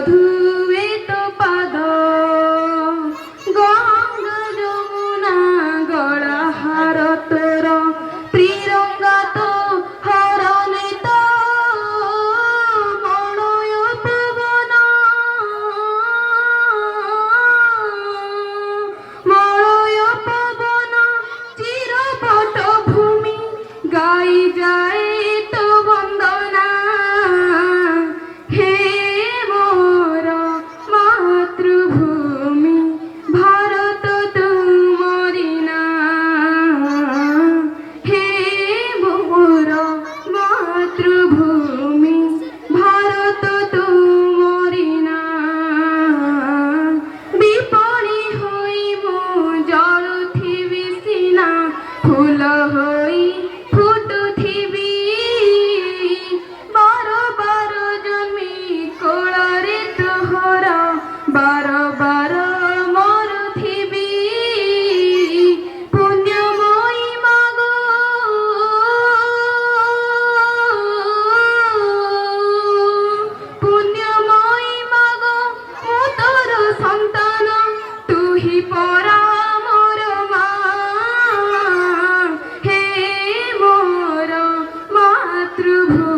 ধুয়ে তো পাদ গঙ্গা যমুনা গড়া হার তোর ত্রিরঙ্গা তো হরণে তো মণয় পবন মলয় পবন চিরপট ভূমি গাই যায় তো বন্দনা হে মোর মাতৃভূমি ভারত তুমরি না হে মোর মাতৃভূমি ভারত তুমরি না বিপণি হই মো জল থিবি সিনা ফুল হই ফুটুথিবি বার বার জমি কোଳରେ তোহর বার বার মরুথিবি পুণ্যময়ী মাগো পুণ্যময়ী মাগো ମୁଁ ତୋର ସନ୍ତାନ ତୁହି ପରା ମୋର ମା ହେ ମୋର ମାତୃଭୂମି